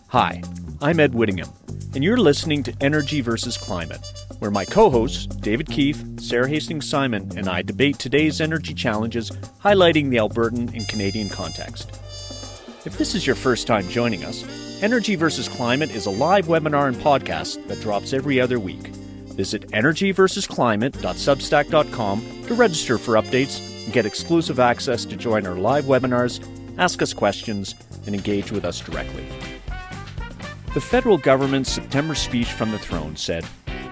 Hi, I'm Ed Whittingham, and you're listening to Energy versus Climate, where my co-hosts, David Keefe, Sara Hastings-Simon, and I debate today's energy challenges, highlighting the Albertan and Canadian context. If this is your first time joining us, Energy versus Climate is a live webinar and podcast that drops every other week. Visit energyversusclimate.substack.com to register for updates and get exclusive access to join our live webinars, ask us questions, and engage with us directly. The federal government's September speech from the throne said,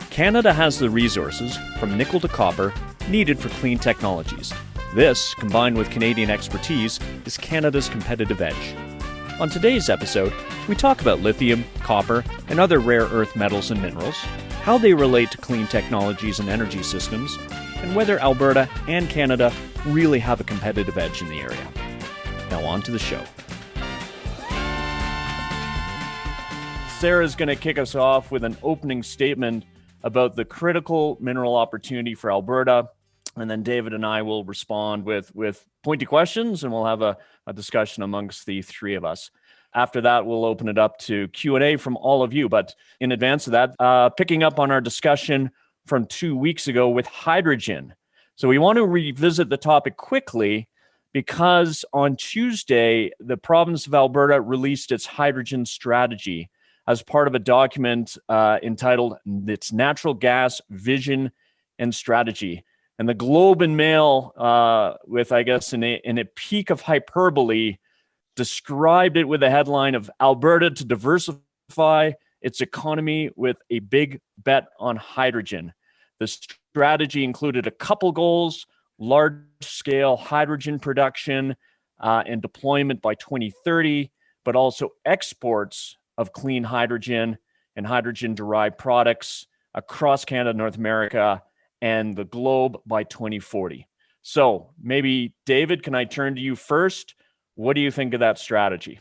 Canada has the resources, from nickel to copper, needed for clean technologies. This, combined with Canadian expertise, is Canada's competitive edge. On today's episode, we talk about lithium, copper, and other rare earth metals and minerals, how they relate to clean technologies and energy systems, and whether Alberta and Canada really have a competitive edge in the area. Now on to the show. Sara's going to kick us off with an opening statement about the critical mineral opportunity for Alberta, and then David and I will respond with pointy questions, and we'll have a discussion amongst the three of us. After that, we'll open it up to Q&A from all of you. But in advance of that, picking up on our discussion from 2 weeks ago with hydrogen. So we want to revisit the topic quickly because on Tuesday, the province of Alberta released its hydrogen strategy as part of a document entitled its Natural Gas Vision and Strategy. And the Globe and Mail, with, I guess, in a peak of hyperbole, described it with the headline of Alberta to diversify its economy with a big bet on hydrogen. The strategy included a couple goals: large-scale hydrogen production and deployment by 2030, but also exports of clean hydrogen and hydrogen-derived products across Canada, North America, and the globe by 2040. So maybe, David, can I turn to you first? What do you think of that strategy?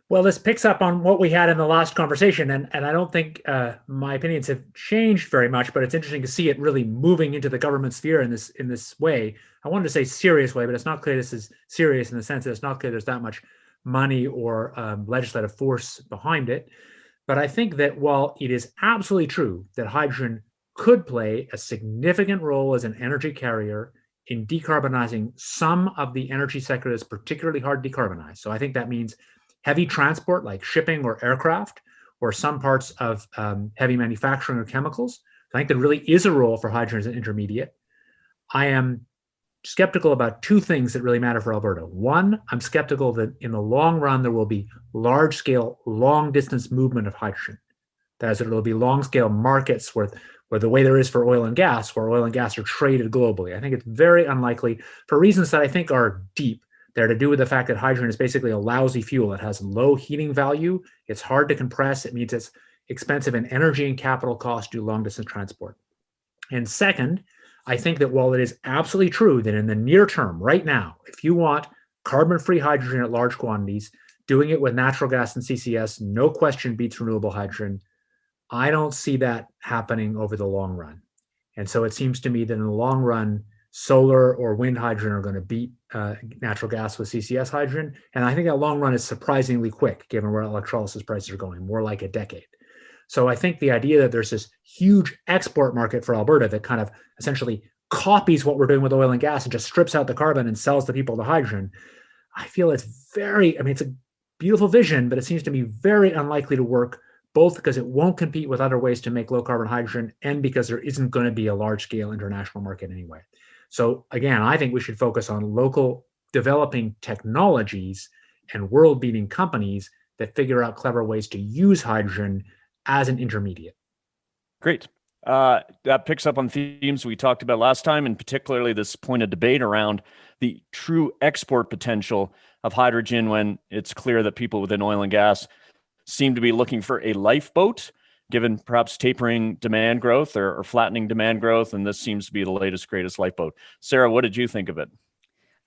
Well, this picks up on what we had in the last conversation, and I don't think my opinions have changed very much, but it's interesting to see it really moving into the government sphere in this way. I wanted to say serious way, but it's not clear this is serious in the sense that it's not clear there's that much money or legislative force behind it. But I think that while it is absolutely true that hydrogen could play a significant role as an energy carrier in decarbonizing some of the energy sector that's particularly hard to decarbonize. So I think that means heavy transport like shipping or aircraft, or some parts of heavy manufacturing or chemicals. I think there really is a role for hydrogen as an intermediate. I am skeptical about two things that really matter for Alberta. One, I'm skeptical that in the long run, there will be large-scale, long-distance movement of hydrogen. That is, there will be long-scale markets where the way there is for oil and gas, where oil and gas are traded globally. I think it's very unlikely for reasons that I think are deep. They're to do with the fact that hydrogen is basically a lousy fuel. It has low heating value. It's hard to compress. It means it's expensive in energy and capital cost to do long-distance transport. And second, I think that while it is absolutely true that in the near term, right now, if you want carbon-free hydrogen at large quantities, doing it with natural gas and CCS, no question beats renewable hydrogen. I don't see that happening over the long run. And so it seems to me that in the long run, solar or wind hydrogen are going to beat natural gas with CCS hydrogen. And I think that long run is surprisingly quick, given where electrolysis prices are going, more like a decade. So I think the idea that there's this huge export market for Alberta that kind of essentially copies what we're doing with oil and gas and just strips out the carbon and sells the people the hydrogen, I feel it's it's a beautiful vision, but it seems to me very unlikely to work, both because it won't compete with other ways to make low carbon hydrogen and because there isn't going to be a large scale international market anyway. So again, I think we should focus on local developing technologies and world beating companies that figure out clever ways to use hydrogen as an intermediate. Great. That picks up on themes we talked about last time, and particularly this point of debate around the true export potential of hydrogen when it's clear that people within oil and gas seem to be looking for a lifeboat, given perhaps tapering demand growth or flattening demand growth, and this seems to be the latest, greatest lifeboat. Sara, what did you think of it?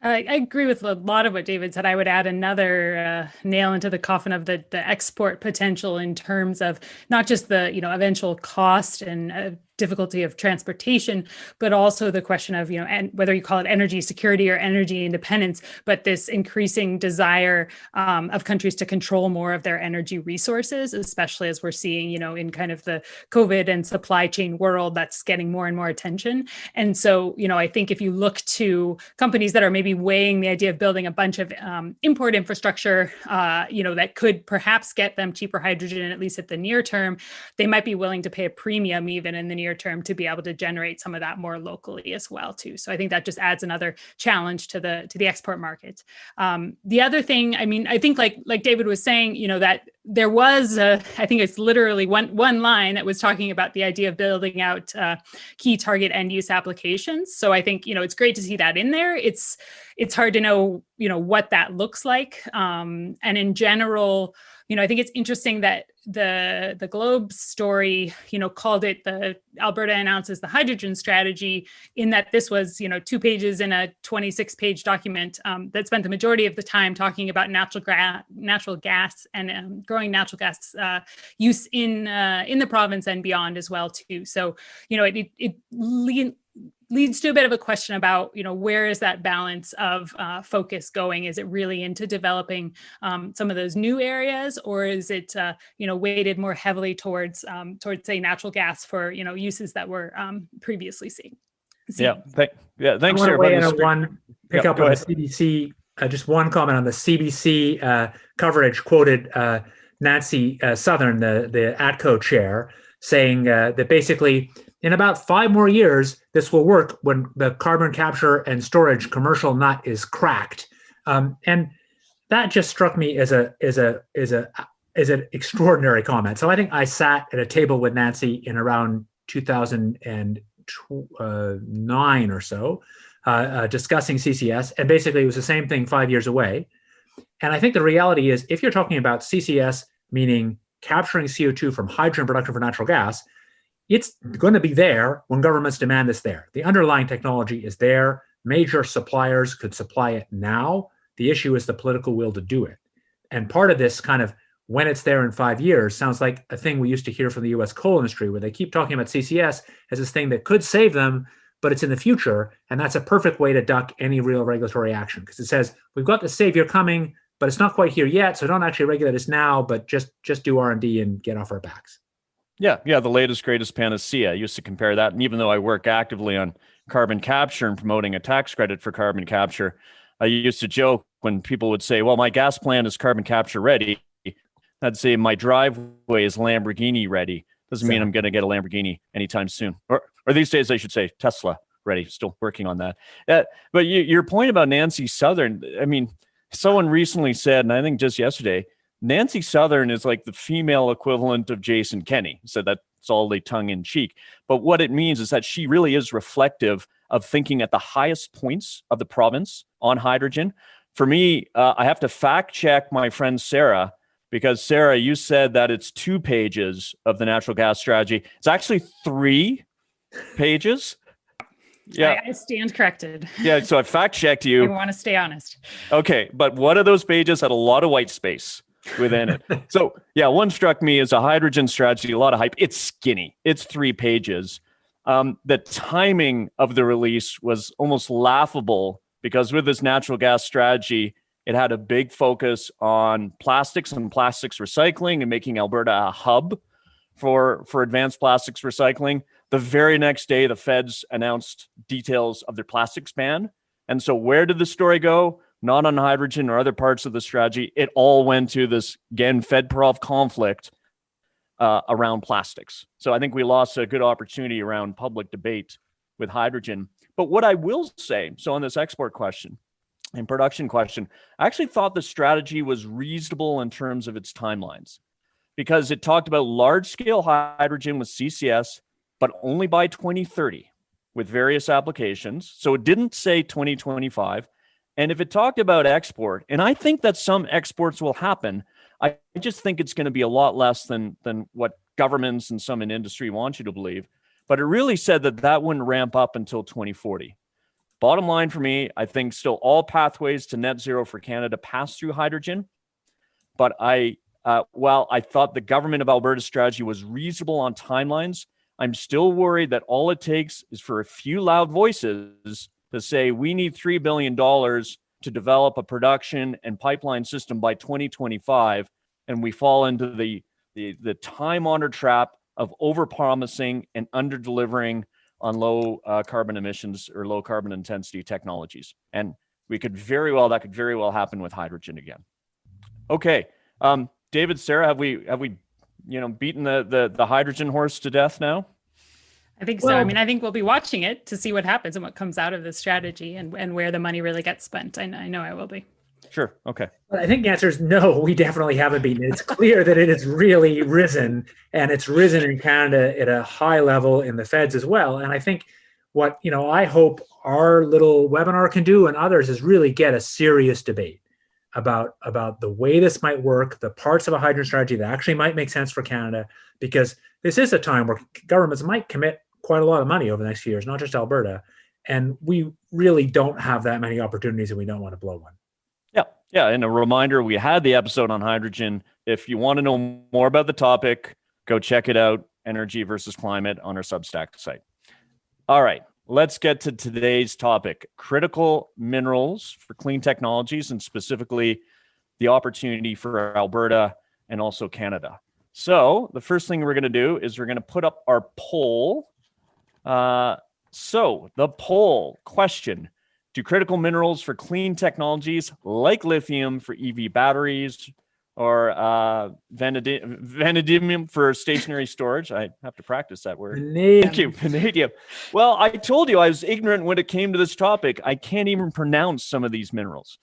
I agree with a lot of what David said. I would add another nail into the coffin of the export potential in terms of not just the eventual cost and difficulty of transportation, but also the question of, and whether you call it energy security or energy independence, but this increasing desire of countries to control more of their energy resources, especially as we're seeing, in kind of the COVID and supply chain world, that's getting more and more attention. And so, I think if you look to companies that are maybe weighing the idea of building a bunch of import infrastructure, that could perhaps get them cheaper hydrogen, at least at the near term, they might be willing to pay a premium even in the near term to be able to generate some of that more locally as well too. So I think that just adds another challenge to the export market. The other thing, I think like David was saying, that there was I think it's literally one line that was talking about the idea of building out key target end use applications. So I think, it's great to see that in there. It's hard to know, what that looks like. And in general, I think it's interesting that the Globe story, called it the Alberta announces the hydrogen strategy, in that this was, 2 pages in a 26-page document that spent the majority of the time talking about natural gas and growing natural gas use in the province and beyond as well too. So, it leads to a bit of a question about, where is that balance of focus going? Is it really into developing some of those new areas, or is it, weighted more heavily towards say natural gas for, uses that we're previously seeing? Thanks, I Sara. want to pick up on the CBC. Just one comment on the CBC coverage quoted Nancy Southern, the ATCO chair, saying that basically in about 5 more years, this will work when the carbon capture and storage commercial nut is cracked. And that just struck me as an extraordinary comment. So I think I sat at a table with Nancy in around 2009 or so, discussing CCS. And basically it was the same thing 5 years away. And I think the reality is, if you're talking about CCS, meaning capturing CO2 from hydrogen production for natural gas, it's going to be there when governments demand it's there. The underlying technology is there. Major suppliers could supply it now. The issue is the political will to do it. And part of this kind of, when it's there in 5 years, sounds like a thing we used to hear from the US coal industry, where they keep talking about CCS as this thing that could save them, but it's in the future. And that's a perfect way to duck any real regulatory action, because it says, we've got the savior coming, but it's not quite here yet. So don't actually regulate us now, but just do R&D and get off our backs. Yeah, the latest, greatest panacea. I used to compare that. And even though I work actively on carbon capture and promoting a tax credit for carbon capture, I used to joke when people would say, well, my gas plant is carbon capture ready. I'd say my driveway is Lamborghini ready. Doesn't mean I'm going to get a Lamborghini anytime soon. Or these days, I should say Tesla ready. Still working on that. But your point about Nancy Southern, someone recently said, and I think just yesterday, Nancy Southern is like the female equivalent of Jason Kenney. So that's all tongue in cheek. But what it means is that she really is reflective of thinking at the highest points of the province on hydrogen. For me, I have to fact check my friend Sara, because Sara, you said that it's 2 pages of the natural gas strategy. It's actually 3 pages. Yeah, I stand corrected. Yeah, so I fact checked you. I want to stay honest. Okay, but one of those pages had a lot of white space within it. So yeah, one struck me as a hydrogen strategy, a lot of hype. It's skinny. It's 3 pages. The timing of the release was almost laughable, because with this natural gas strategy, it had a big focus on plastics and plastics recycling and making Alberta a hub for advanced plastics recycling. The very next day, the feds announced details of their plastics ban. And so where did the story go? Not on hydrogen or other parts of the strategy. It all went to this, again, Fed-Prov conflict around plastics. So I think we lost a good opportunity around public debate with hydrogen. But what I will say, so on this export question and production question, I actually thought the strategy was reasonable in terms of its timelines, because it talked about large-scale hydrogen with CCS, but only by 2030 with various applications. So it didn't say 2025. And if it talked about export, and I think that some exports will happen, I just think it's going to be a lot less than what governments and some in industry want you to believe. But it really said that wouldn't ramp up until 2040. Bottom line for me, I think still all pathways to net zero for Canada pass through hydrogen. But while I thought the government of Alberta's strategy was reasonable on timelines, I'm still worried that all it takes is for a few loud voices to say we need $3 billion to develop a production and pipeline system by 2025, and we fall into the time-honored trap of overpromising and under-delivering on low carbon emissions or low carbon intensity technologies. And that could very well happen with hydrogen again. Okay, David, Sara, have we beaten the hydrogen horse to death now? I think so. I mean, I think we'll be watching it to see what happens and what comes out of this strategy and where the money really gets spent. I know I will be. Sure. Okay. I think the answer is no, we definitely haven't beaten it. It's clear that it has really risen, and it's risen in Canada at a high level in the feds as well. And I think what, I hope our little webinar can do and others is really get a serious debate about the way this might work, the parts of a hydrogen strategy that actually might make sense for Canada, because this is a time where governments might commit quite a lot of money over the next few years, not just Alberta. And we really don't have that many opportunities, and we don't want to blow one. Yeah. And a reminder, we had the episode on hydrogen. If you want to know more about the topic, go check it out, Energy versus Climate, on our Substack site. All right, let's get to today's topic, critical minerals for clean technologies, and specifically the opportunity for Alberta and also Canada. So the first thing we're going to do is we're going to put up our poll. So the poll question: do critical minerals for clean technologies like lithium for EV batteries or vanadium for stationary storage? I have to practice that word. Vanadium. Thank you, vanadium. Well, I told you I was ignorant when it came to this topic. I can't even pronounce some of these minerals.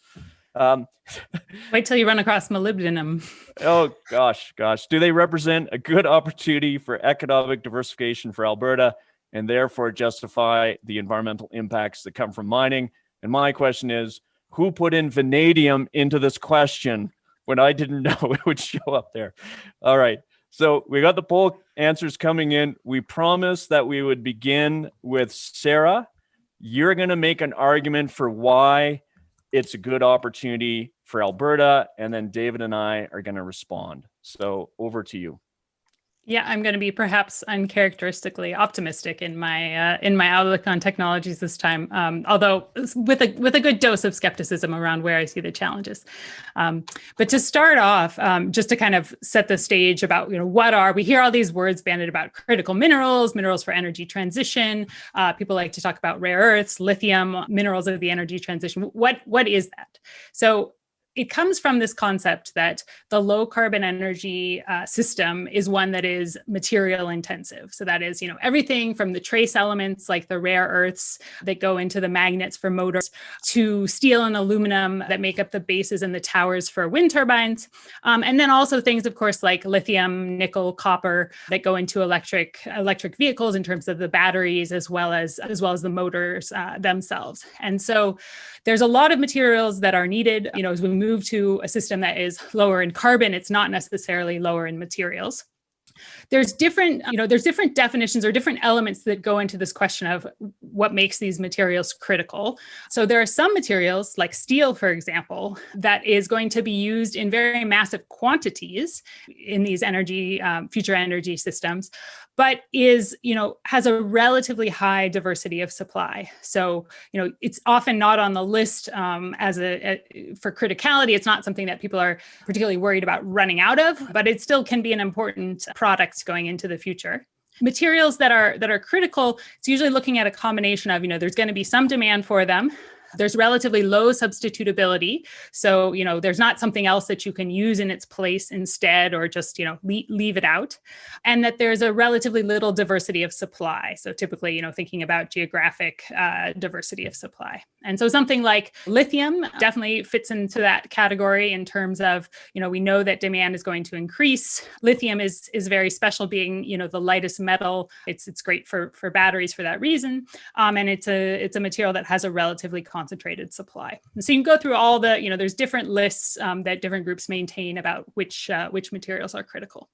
Wait till you run across molybdenum. Oh, gosh. Do they represent a good opportunity for economic diversification for Alberta and therefore justify the environmental impacts that come from mining? And my question is, who put in vanadium into this question when I didn't know it would show up there? All right. So we got the poll answers coming in. We promised that we would begin with Sara. You're going to make an argument for why it's a good opportunity for Alberta, and then David and I are going to respond. So over to you. Yeah, I'm going to be perhaps uncharacteristically optimistic in my outlook on technologies this time, although with a good dose of skepticism around where I see the challenges. But to start off, just to kind of set the stage about we hear all these words bandied about: critical minerals for energy transition. People like to talk about rare earths, lithium, minerals of the energy transition. What is that? So it comes from this concept that the low carbon energy system is one that is material intensive. So that is, everything from the trace elements like the rare earths that go into the magnets for motors to steel and aluminum that make up the bases and the towers for wind turbines. And then also things, of course, like lithium, nickel, copper that go into electric vehicles in terms of the batteries as well as the motors themselves. And so there's a lot of materials that are needed, as we move to a system that is lower in carbon. It's not necessarily lower in materials. There's different definitions or different elements that go into this question of what makes these materials critical. So there are some materials like steel, for example, that is going to be used in very massive quantities in these future energy systems, but has a relatively high diversity of supply. So, it's often not on the list for criticality. It's not something that people are particularly worried about running out of, but it still can be an important product going into the future. Materials that are critical, it's usually looking at a combination of, there's going to be some demand for them. There's relatively low substitutability. So, there's not something else that you can use in its place instead, or just, leave it out. And that there's a relatively little diversity of supply. So typically, thinking about geographic diversity of supply. And so something like lithium definitely fits into that category in terms of, we know that demand is going to increase. Lithium is very special, being, the lightest metal. It's great for batteries for that reason. And it's a material that has a relatively concentrated supply. And so you can go through all the, there's different lists that different groups maintain about which materials are critical.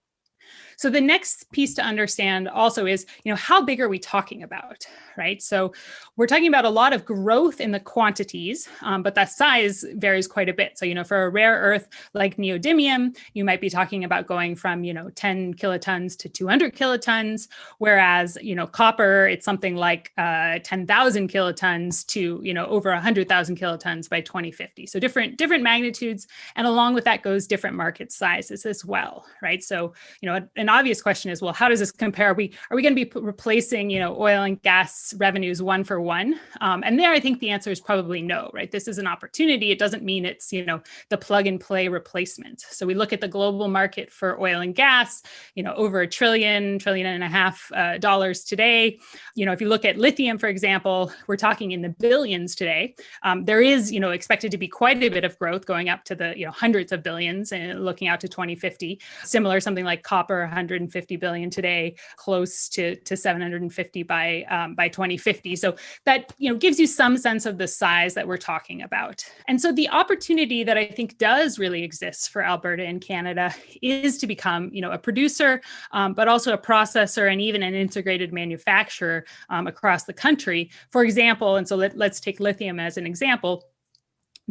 So the next piece to understand also is, how big are we talking about, right? So we're talking about a lot of growth in the quantities, but that size varies quite a bit. So, for a rare earth like neodymium, you might be talking about going from, 10 kilotons to 200 kilotons, whereas, copper, it's something like 10,000 kilotons to, over 100,000 kilotons by 2050. So different magnitudes. And along with that goes different market sizes as well, right? So, an obvious question is, well, how does this compare? Are we going to be replacing, oil and gas revenues one for one? And there, I think the answer is probably no, right? This is an opportunity. It doesn't mean it's, the plug and play replacement. So we look at the global market for oil and gas, over $1 trillion and a half dollars today. If you look at lithium, for example, we're talking in the billions today. There is, expected to be quite a bit of growth going up to the, hundreds of billions and looking out to 2050. Similar, something like copper, 150 billion today, close to 750 by 2050. So that, gives you some sense of the size that we're talking about. And so the opportunity that I think does really exist for Alberta and Canada is to become, a producer, but also a processor and even an integrated manufacturer across the country. For example, and so let's take lithium as an example.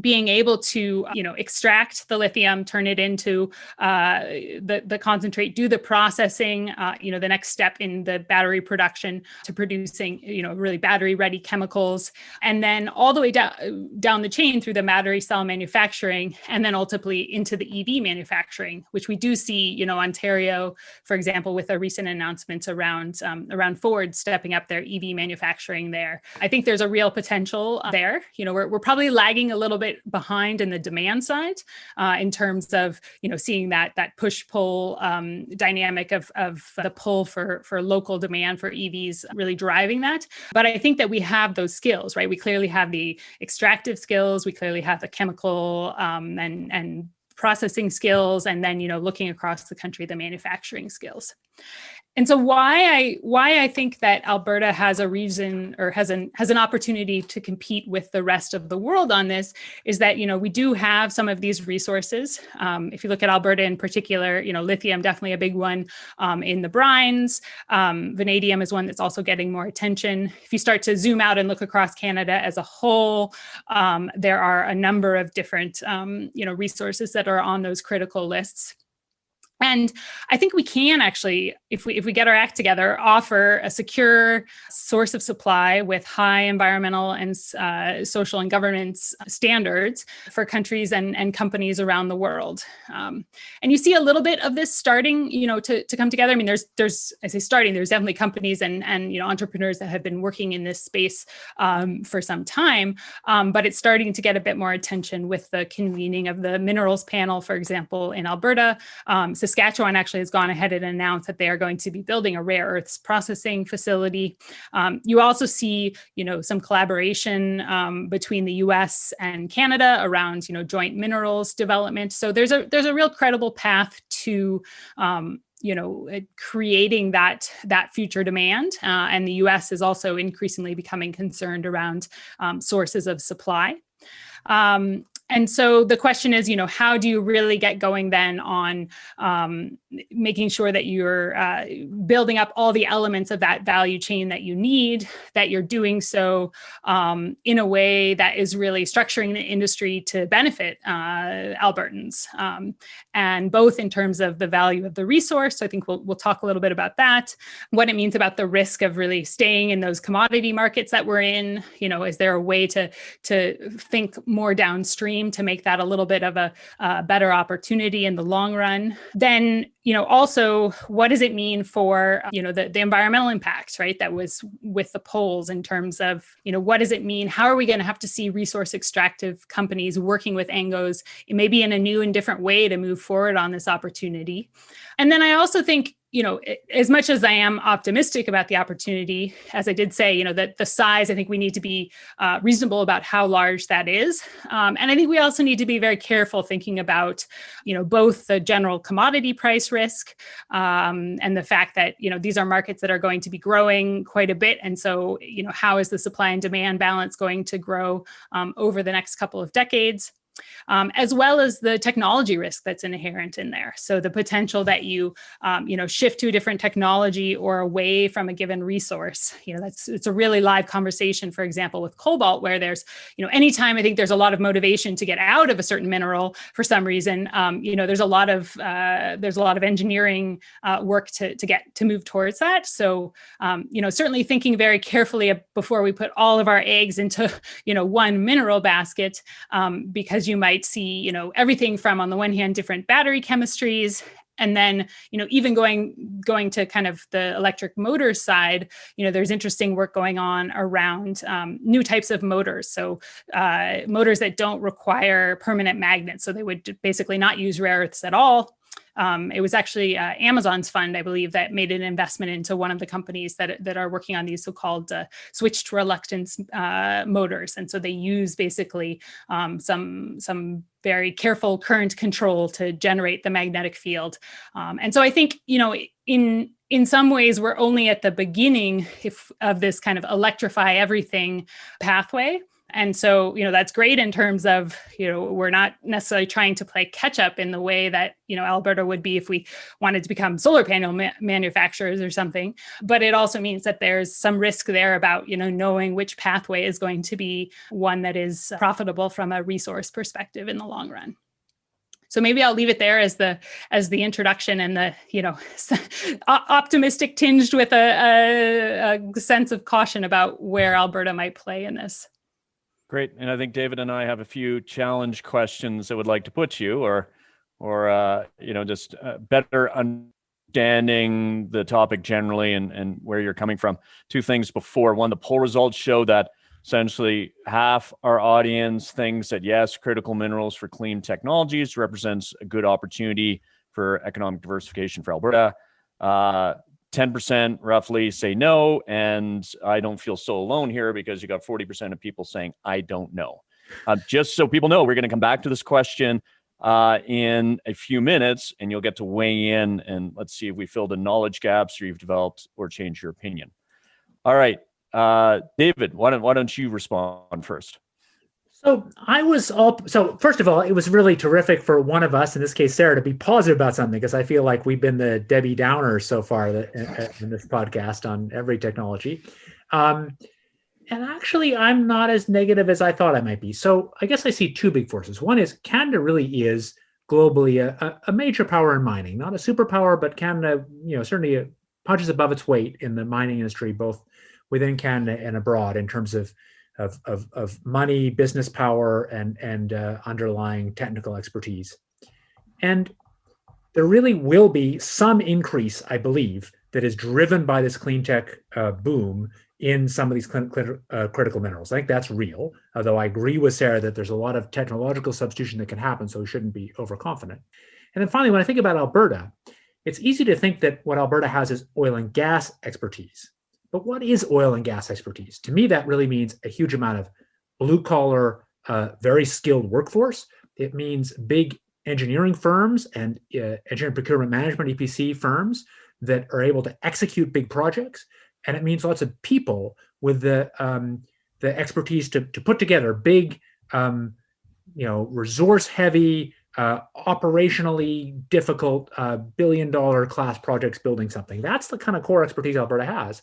Being able to, extract the lithium, turn it into the concentrate, do the processing, the next step in the battery production to producing, really battery-ready chemicals, and then all the way down the chain through the battery cell manufacturing, and then ultimately into the EV manufacturing, which we do see, Ontario, for example, with a recent announcement around Ford stepping up their EV manufacturing there. I think there's a real potential there. We're probably lagging a little bit behind in the demand side in terms of seeing that push-pull dynamic of the pull for local demand for EVs really driving that. But I think that we have those skills, right? We clearly have the extractive skills, we clearly have the chemical and processing skills, and then looking across the country, the manufacturing skills. And so why I think that Alberta has a reason or has an opportunity to compete with the rest of the world on this is that, we do have some of these resources. If you look at Alberta in particular, lithium, definitely a big one in the brines. Vanadium is one that's also getting more attention. If you start to zoom out and look across Canada as a whole, there are a number of different, resources that are on those critical lists. And I think we can actually, if we get our act together, offer a secure source of supply with high environmental and social and governance standards for countries and companies around the world. And you see a little bit of this starting, to come together. I mean, there's I say starting, there's definitely companies and entrepreneurs that have been working in this space for some time, but it's starting to get a bit more attention with the convening of the minerals panel, for example, in Alberta. Saskatchewan actually has gone ahead and announced that they are going to be building a rare earths processing facility. You also see, some collaboration between the U.S. and Canada around, joint minerals development. So there's a real credible path to, creating that future demand. And the U.S. is also increasingly becoming concerned around sources of supply. And so the question is, how do you really get going then on making sure that you're building up all the elements of that value chain that you need, that you're doing so in a way that is really structuring the industry to benefit Albertans, and both in terms of the value of the resource. So I think we'll talk a little bit about that, what it means about the risk of really staying in those commodity markets that we're in. Is there a way to think more downstream to make that a little bit of a better opportunity in the long run? Then, also, what does it mean for, the environmental impacts, right? That was with the polls in terms of, what does it mean? How are we going to have to see resource extractive companies working with Angos, maybe in a new and different way to move forward on this opportunity? And then I also think, as much as I am optimistic about the opportunity, as I did say, that the size, I think we need to be reasonable about how large that is. And I think we also need to be very careful thinking about, both the general commodity price risk and the fact that, these are markets that are going to be growing quite a bit. And so, how is the supply and demand balance going to grow over the next couple of decades? as well as the technology risk that's inherent in there. So the potential that you, shift to a different technology or away from a given resource. It's a really live conversation, for example, with cobalt, where there's, anytime I think there's a lot of motivation to get out of a certain mineral for some reason, there's a lot of engineering work to move towards that. So, certainly thinking very carefully before we put all of our eggs into, one mineral basket, because you might see, everything from, on the one hand, different battery chemistries, and then, even going to kind of the electric motor side, there's interesting work going on around new types of motors. So motors that don't require permanent magnets. So they would basically not use rare earths at all. It was actually Amazon's fund, I believe, that made an investment into one of the companies that are working on these so-called switched reluctance motors. And so they use basically some very careful current control to generate the magnetic field. And so I think, in some ways, we're only at the beginning of this kind of electrify everything pathway. And so, that's great in terms of, we're not necessarily trying to play catch up in the way that, Alberta would be if we wanted to become solar panel manufacturers or something. But it also means that there's some risk there about, knowing which pathway is going to be one that is profitable from a resource perspective in the long run. So maybe I'll leave it there as the introduction and the, optimistic tinged with a sense of caution about where Alberta might play in this. Great. And I think David and I have a few challenge questions that would like to put to you, or just better understanding the topic generally and where you're coming from. Two things before. One, the poll results show that essentially half our audience thinks that, yes, critical minerals for clean technologies represents a good opportunity for economic diversification for Alberta. 10% roughly say no, and I don't feel so alone here because you got 40% of people saying, I don't know. Just so people know, we're going to come back to this question in a few minutes, and you'll get to weigh in, and let's see if we filled the knowledge gaps or you've developed or changed your opinion. All right, David, why don't you respond first? So first of all, it was really terrific for one of us, in this case, Sara, to be positive about something, because I feel like we've been the Debbie Downers so far in this podcast on every technology. And actually, I'm not as negative as I thought I might be. So I guess I see two big forces. One is Canada really is globally a major power in mining, not a superpower, but Canada, certainly punches above its weight in the mining industry, both within Canada and abroad, in terms of money, business power, and underlying technical expertise. And there really will be some increase, I believe, that is driven by this clean tech boom in some of these critical minerals. I think that's real, although I agree with Sara that there's a lot of technological substitution that can happen, so we shouldn't be overconfident. And then finally, when I think about Alberta, it's easy to think that what Alberta has is oil and gas expertise. But what is oil and gas expertise? To me, that really means a huge amount of blue-collar, very skilled workforce. It means big engineering firms and engineering procurement management, EPC firms, that are able to execute big projects. And it means lots of people with the expertise to put together big, resource-heavy, operationally difficult billion-dollar class projects building something. That's the kind of core expertise Alberta has.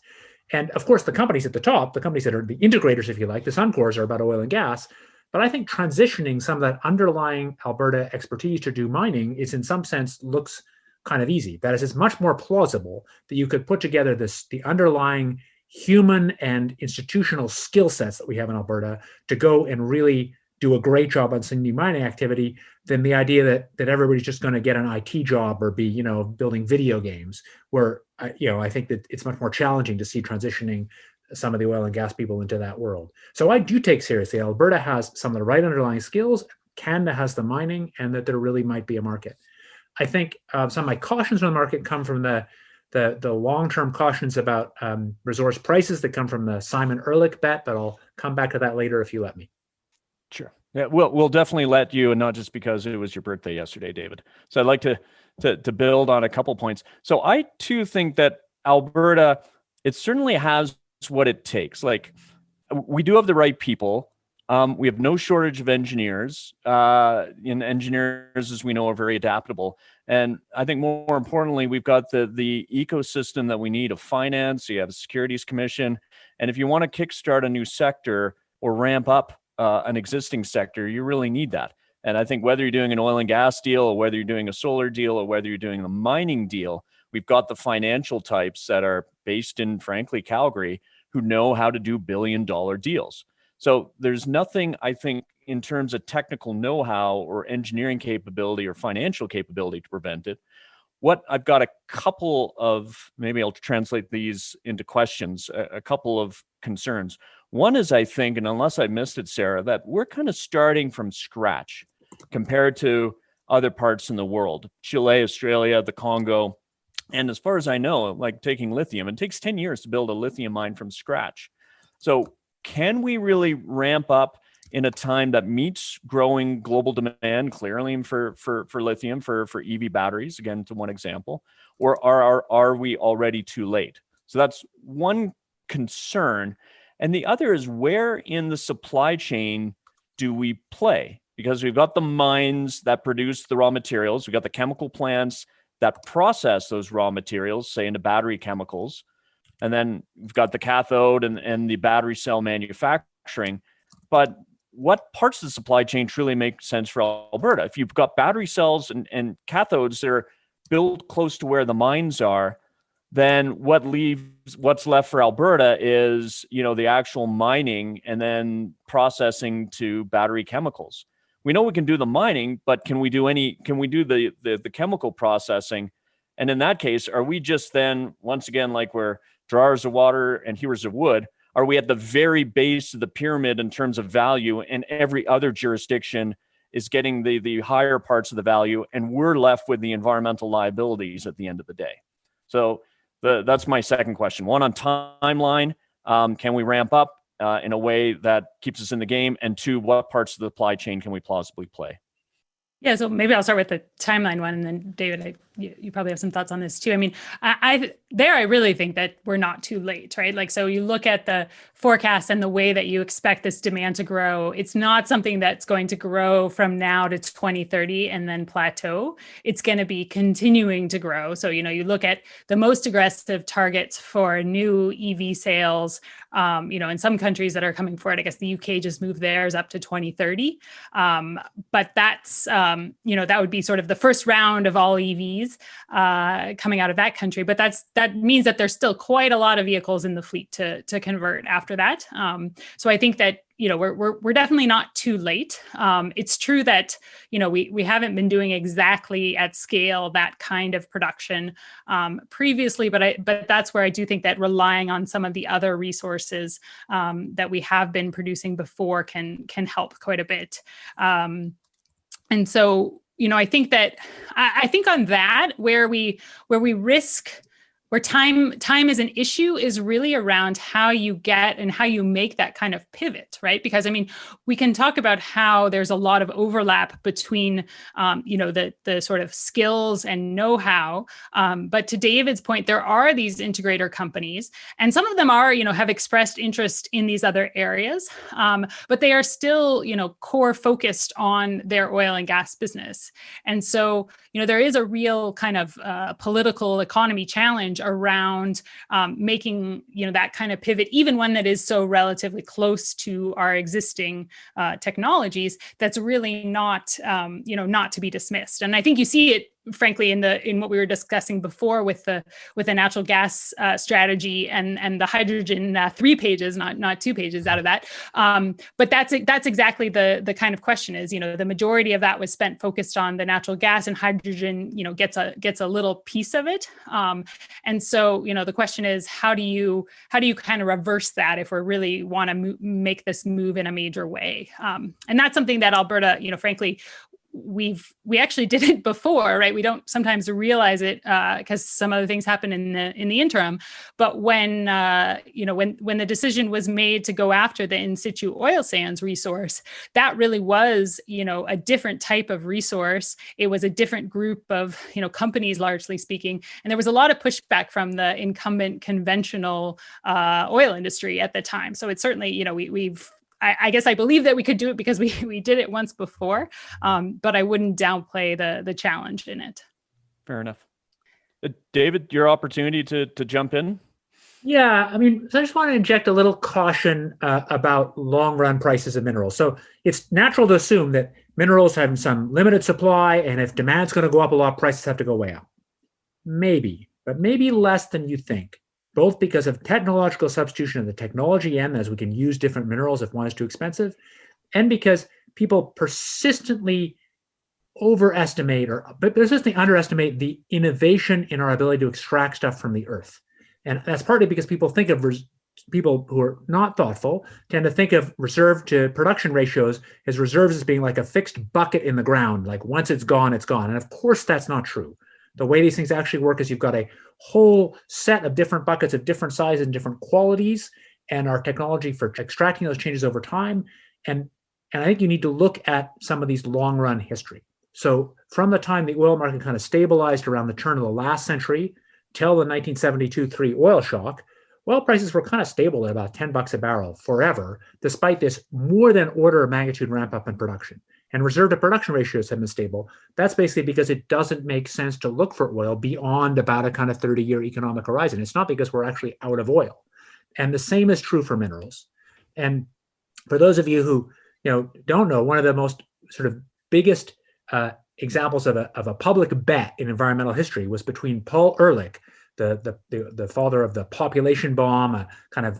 And of course, the companies at the top, the companies that are the integrators, if you like, the Suncors, are about oil and gas. But I think transitioning some of that underlying Alberta expertise to do mining is, in some sense, looks kind of easy. That is, it's much more plausible that you could put together the underlying human and institutional skill sets that we have in Alberta to go and really do a great job on some new mining activity than the idea that everybody's just going to get an IT job or be, building video games, where, I think that it's much more challenging to see transitioning some of the oil and gas people into that world. So I do take seriously Alberta has some of the right underlying skills, Canada has the mining, and that there really might be a market. I think some of my cautions on the market come from the long-term cautions about resource prices that come from the Simon Ehrlich bet, but I'll come back to that later if you let me. Sure. Yeah, we'll definitely let you, and not just because it was your birthday yesterday, David. So I'd like to build on a couple points. So I too think that Alberta, it certainly has what it takes. Like, we do have the right people. We have no shortage of engineers. And engineers, as we know, are very adaptable. And I think more importantly, we've got the ecosystem that we need of finance. You have a securities commission. And if you want to kickstart a new sector or ramp up an existing sector, you really need that. And I think whether you're doing an oil and gas deal, or whether you're doing a solar deal, or whether you're doing a mining deal, we've got the financial types that are based in, frankly, Calgary, who know how to do billion-dollar deals. So there's nothing, I think, in terms of technical know-how or engineering capability or financial capability to prevent it. What I've got a couple of, maybe I'll translate these into questions, a couple of concerns. One is, I think, and unless I missed it, Sara, that we're kind of starting from scratch compared to other parts in the world, Chile, Australia, the Congo. And as far as I know, like taking lithium, it takes 10 years to build a lithium mine from scratch. So can we really ramp up in a time that meets growing global demand clearly for lithium, for EV batteries, again, to one example, or are we already too late? So that's one concern. And the other is, where in the supply chain do we play? Because we've got the mines that produce the raw materials, we've got the chemical plants that process those raw materials, say into battery chemicals, and then we've got the cathode and the battery cell manufacturing. But what parts of the supply chain truly make sense for Alberta? If you've got battery cells and cathodes that are built close to where the mines are, then what's left for Alberta is, the actual mining and then processing to battery chemicals. We know we can do the mining, but can we do the chemical processing? And in that case, are we just then, once again, like we're drawers of water and hewers of wood, are we at the very base of the pyramid in terms of value, and every other jurisdiction is getting the higher parts of the value, and we're left with the environmental liabilities at the end of the day? So that's my second question. One, on timeline, can we ramp up in a way that keeps us in the game? And two, what parts of the supply chain can we plausibly play? Yeah, so maybe I'll start with the timeline one, and then David, you probably have some thoughts on this too. I mean, I really think that we're not too late, right? Like, so you look at the forecast and the way that you expect this demand to grow. It's not something that's going to grow from now to 2030 and then plateau. It's going to be continuing to grow. So, you look at the most aggressive targets for new EV sales, in some countries that are coming forward. I guess the UK just moved theirs up to 2030. But that's, that would be sort of the first round of all EVs coming out of that country. But that means that there's still quite a lot of vehicles in the fleet to convert after that. So I think that we're definitely not too late. It's true that we haven't been doing exactly at scale that kind of production previously, but that's where I do think that relying on some of the other resources that we have been producing before can help quite a bit. And so I think that I think on that where we risk, where time is an issue, is really around how you get and how you make that kind of pivot, right? Because we can talk about how there's a lot of overlap between, the sort of skills and know-how. But to David's point, there are these integrator companies, and some of them are, have expressed interest in these other areas, but they are still, core focused on their oil and gas business. And so, there is a real kind of political economy challenge around making that kind of pivot, even one that is so relatively close to our existing technologies. That's really not not to be dismissed. And I think you see it, frankly, in what we were discussing before with the natural gas strategy and the hydrogen 3 pages, not 2 pages out of that. But that's exactly the kind of question is, the majority of that was spent focused on the natural gas, and hydrogen, gets a little piece of it. And so, the question is, how do you kind of reverse that if we really want to make this move in a major way? And that's something that Alberta, frankly, we actually did it before, right? We don't sometimes realize it because some other things happen in the interim. But when the decision was made to go after the in situ oil sands resource, that really was a different type of resource. It was a different group of companies, largely speaking, and there was a lot of pushback from the incumbent conventional oil industry at the time. So it's certainly we've I guess I believe that we could do it because we did it once before, but I wouldn't downplay the challenge in it. Fair enough. David, your opportunity to jump in. Yeah, I mean, so I just want to inject a little caution about long-run prices of minerals. So it's natural to assume that minerals have some limited supply, and if demand's going to go up a lot, prices have to go way up. Maybe, but maybe less than you think, both because of technological substitution of the technology end, as we can use different minerals if one is too expensive, and because people persistently underestimate the innovation in our ability to extract stuff from the earth. And that's partly because people think of people who are not thoughtful tend to think of reserve to production ratios as reserves as being like a fixed bucket in the ground. Like once it's gone, it's gone. And of course, that's not true. The way these things actually work is you've got a whole set of different buckets of different sizes and different qualities, and our technology for extracting those changes over time. And I think you need to look at some of these long run history. So from the time the oil market kind of stabilized around the turn of the last century, till the 1972-3 oil shock, oil prices were kind of stable at about $10 a barrel forever, despite this more than order of magnitude ramp up in production. And reserve to production ratios have been stable. That's basically because it doesn't make sense to look for oil beyond about a kind of 30-year economic horizon. It's not because we're actually out of oil. And the same is true for minerals. And for those of you who don't know, one of the most sort of biggest examples of a public bet in environmental history was between Paul Ehrlich, the father of the population bomb,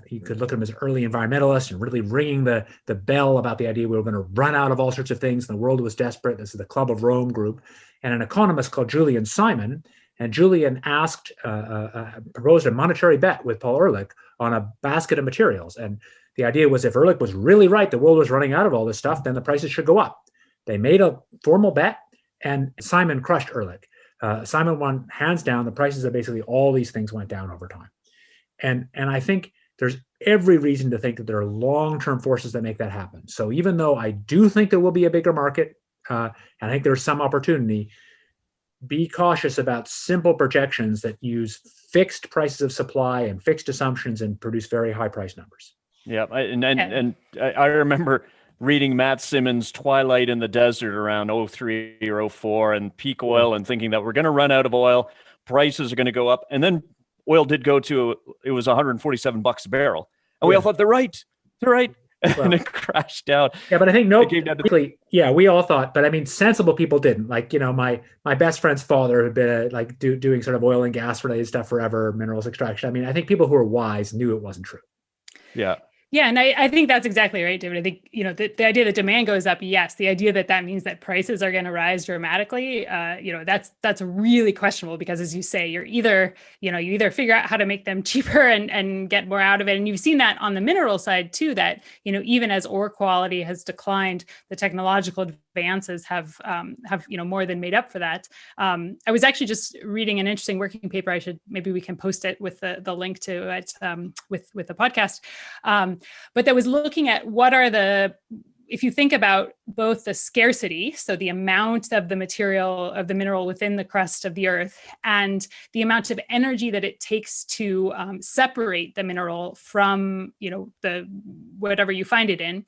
you could look at him as an early environmentalist and really ringing the bell about the idea we were going to run out of all sorts of things and the world was desperate. This is the Club of Rome group, and an economist called Julian Simon. And Julian proposed a monetary bet with Paul Ehrlich on a basket of materials. And the idea was if Ehrlich was really right, the world was running out of all this stuff, then the prices should go up. They made a formal bet, and Simon crushed Ehrlich. Simon won hands down. The prices of basically all these things went down over time. And I think there's every reason to think that there are long-term forces that make that happen. So even though I do think there will be a bigger market, and I think there's some opportunity, be cautious about simple projections that use fixed prices of supply and fixed assumptions and produce very high price numbers. Yeah, and I remember reading Matt Simmons' Twilight in the Desert around 03 or 04 and peak oil and thinking that we're going to run out of oil, prices are going to go up. And then oil did go to, it was $147 a barrel. And we all thought, they're right. Well, and it crashed out. Yeah, but I think we all thought, but I mean, sensible people didn't. Like, my best friend's father had been doing sort of oil and gas related stuff forever, minerals extraction. I mean, I think people who were wise knew it wasn't true. Yeah. Yeah, and I think that's exactly right, David. I think, the idea that demand goes up, yes. The idea that means that prices are going to rise dramatically, that's really questionable because, as you say, you either figure out how to make them cheaper and get more out of it. And you've seen that on the mineral side too, that, even as ore quality has declined, the technological advances have more than made up for that. I was actually just reading an interesting working paper. Maybe we can post it with the link to it with the podcast. But that was looking at if you think about both the scarcity, so the amount of the material of the mineral within the crust of the earth, and the amount of energy that it takes to separate the mineral from, the whatever you find it in.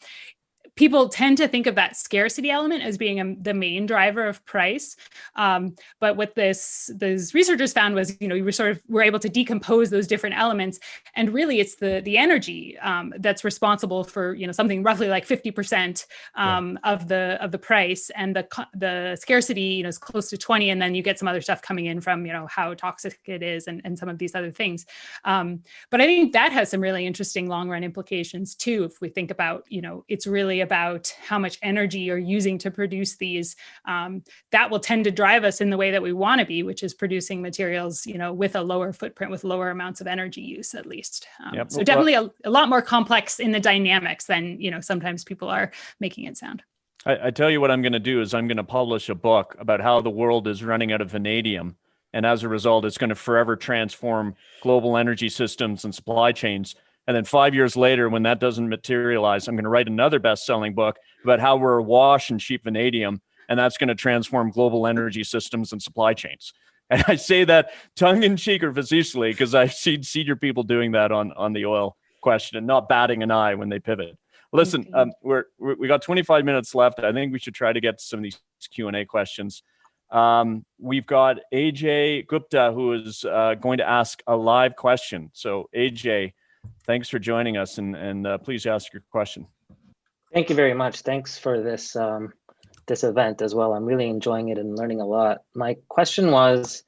People tend to think of that scarcity element as being the main driver of price. But what these researchers found was, we were able to decompose those different elements. And really it's the energy that's responsible for, something roughly like 50% of the price. And the scarcity, is close to 20. And then you get some other stuff coming in from, how toxic it is and some of these other things. But I think that has some really interesting long run implications too. If we think about, it's really about how much energy you're using to produce these, that will tend to drive us in the way that we want to be, which is producing materials, with a lower footprint, with lower amounts of energy use, at least. So definitely a lot more complex in the dynamics than, sometimes people are making it sound. I tell you what I'm going to do is I'm going to publish a book about how the world is running out of vanadium. And as a result, it's going to forever transform global energy systems and supply chains. And then 5 years later, when that doesn't materialize, I'm going to write another best-selling book about how we're awash in cheap vanadium, and that's going to transform global energy systems and supply chains. And I say that tongue-in-cheek or facetiously because I've seen senior people doing that on the oil question and not batting an eye when they pivot. Listen, we got 25 minutes left. I think we should try to get to some of these Q&A questions. We've got AJ Gupta, who is going to ask a live question. So AJ, thanks for joining us, and please ask your question. Thank you very much. Thanks for this this event as well. I'm really enjoying it and learning a lot. My question was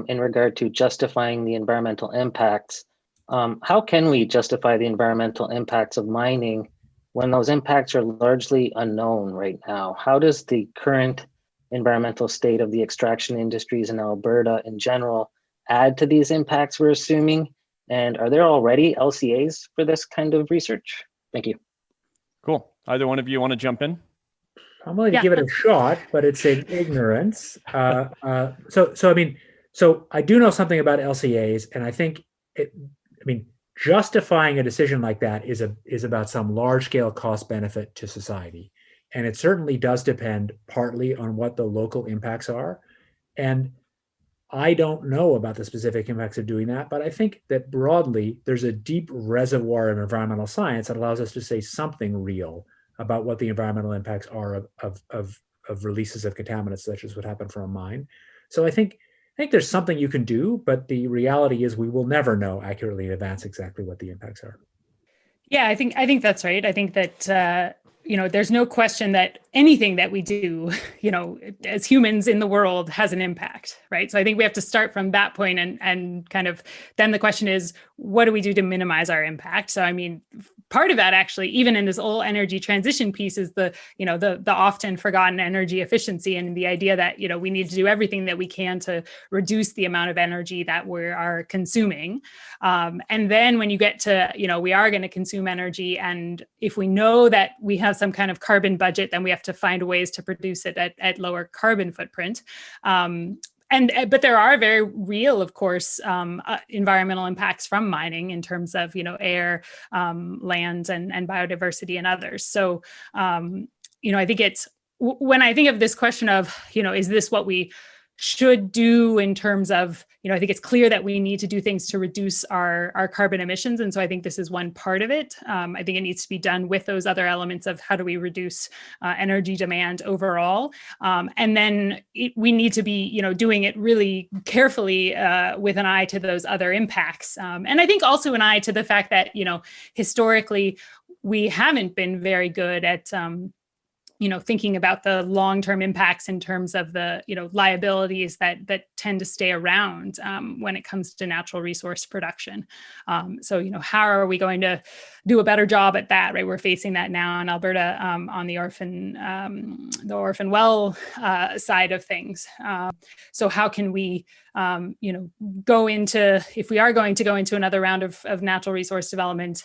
in regard to justifying the environmental impacts. How can we justify the environmental impacts of mining when those impacts are largely unknown right now? How does the current environmental state of the extraction industries in Alberta in general add to these impacts we're assuming? And are there already LCAs for this kind of research? Thank you. Cool. Either one of you want to jump in? I'm willing to give it a shot, but it's in ignorance. So I do know something about LCAs, and I think justifying a decision like that is about some large scale cost benefit to society. And it certainly does depend partly on what the local impacts are. And I don't know about the specific impacts of doing that, but I think that broadly, there's a deep reservoir of environmental science that allows us to say something real about what the environmental impacts are of releases of contaminants, such as what happened from a mine. So I think there's something you can do, but the reality is we will never know accurately in advance exactly what the impacts are. Yeah, I think that's right. I think that there's no question that anything that we do, as humans in the world has an impact, right? So I think we have to start from that point and kind of, then the question is, what do we do to minimize our impact? So, part of that actually, even in this whole energy transition piece, is the often forgotten energy efficiency, and the idea that, we need to do everything that we can to reduce the amount of energy that we are consuming. And then when you get to, we are going to consume energy, and if we know that we have some kind of carbon budget, then we have to find ways to produce it at lower carbon footprint. But there are very real, of course, environmental impacts from mining in terms of, air, land, and biodiversity and others. So, I think it's, when I think of this question of, is this what we should do in terms of, I think it's clear that we need to do things to reduce our carbon emissions. And so I think this is one part of it. I think it needs to be done with those other elements of how do we reduce energy demand overall. And then we need to be, doing it really carefully with an eye to those other impacts. And I think also an eye to the fact that, historically, we haven't been very good at thinking about the long-term impacts in terms of the, liabilities that tend to stay around when it comes to natural resource production. So, how are we going to do a better job at that, right? We're facing that now in Alberta on the orphan well side of things. So how can we, go into, if we are going to go into another round of natural resource development,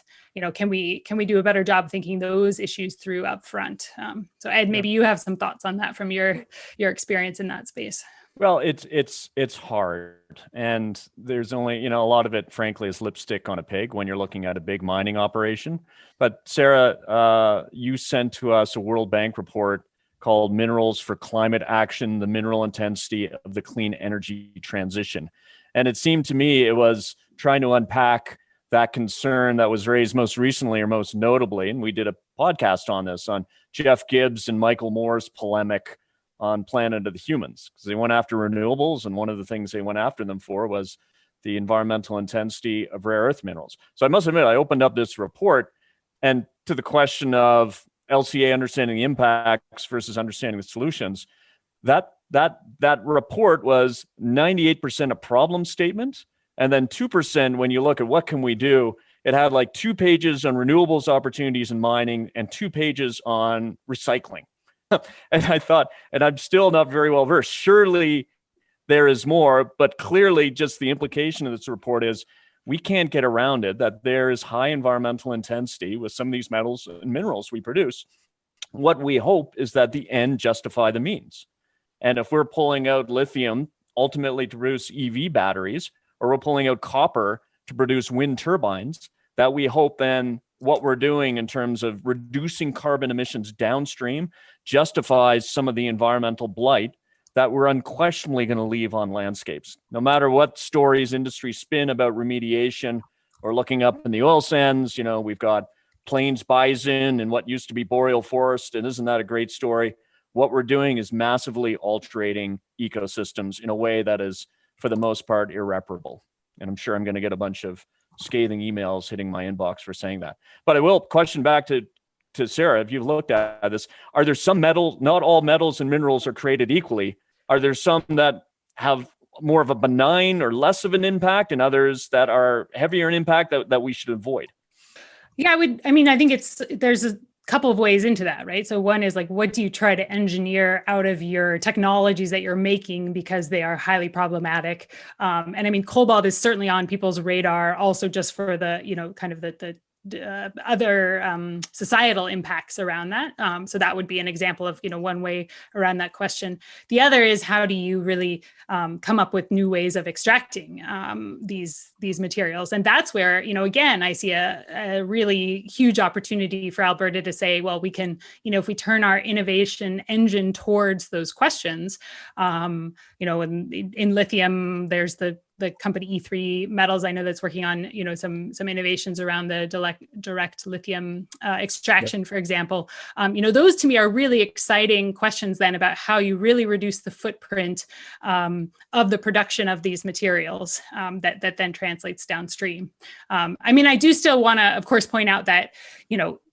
can we do a better job thinking those issues through up front? So Ed, maybe you have some thoughts on that from your experience in that space. Well, it's hard, and there's only, a lot of it, frankly, is lipstick on a pig when you're looking at a big mining operation. But Sara, you sent to us a World Bank report called Minerals for Climate Action, the Mineral Intensity of the Clean Energy Transition. And it seemed to me it was trying to unpack that concern that was raised most recently, or most notably, and we did a podcast on this, on Jeff Gibbs and Michael Moore's polemic on Planet of the Humans, because they went after renewables, and one of the things they went after them for was the environmental intensity of rare earth minerals. So I must admit, I opened up this report, and to the question of LCA understanding the impacts versus understanding the solutions, that report was 98% a problem statement, and then 2% when you look at what can we do. It had like 2 pages on renewables opportunities in mining and 2 pages on recycling. And I thought, and I'm still not very well versed, surely there is more, but clearly just the implication of this report is we can't get around it, that there is high environmental intensity with some of these metals and minerals we produce. What we hope is that the end justify the means. And if we're pulling out lithium ultimately to produce EV batteries, or we're pulling out copper to produce wind turbines, that we hope then what we're doing in terms of reducing carbon emissions downstream justifies some of the environmental blight that we're unquestionably going to leave on landscapes. No matter what stories industry spin about remediation or looking up in the oil sands, we've got plains bison and what used to be boreal forest. And isn't that a great story? What we're doing is massively altering ecosystems in a way that is, for the most part, irreparable. And I'm sure I'm going to get a bunch of scathing emails hitting my inbox for saying that. But I will question back to Sara, if you've looked at this, are there some metals, not all metals and minerals are created equally. Are there some that have more of a benign or less of an impact and others that are heavier in impact that we should avoid? Yeah, I think there's a couple of ways into that, right? So one is like, what do you try to engineer out of your technologies that you're making because they are highly problematic? And I mean, cobalt is certainly on people's radar also just for the, kind of the other societal impacts around that. So that would be an example of, one way around that question. The other is, how do you really come up with new ways of extracting these materials? And that's where, again, I see a really huge opportunity for Alberta to say, well, we can, if we turn our innovation engine towards those questions, in lithium, there's the company E3 Metals, I know that's working on, some innovations around the direct lithium extraction, for example. Those to me are really exciting questions then about how you really reduce the footprint of the production of these materials that then translates downstream. I do still want to, of course, point out that,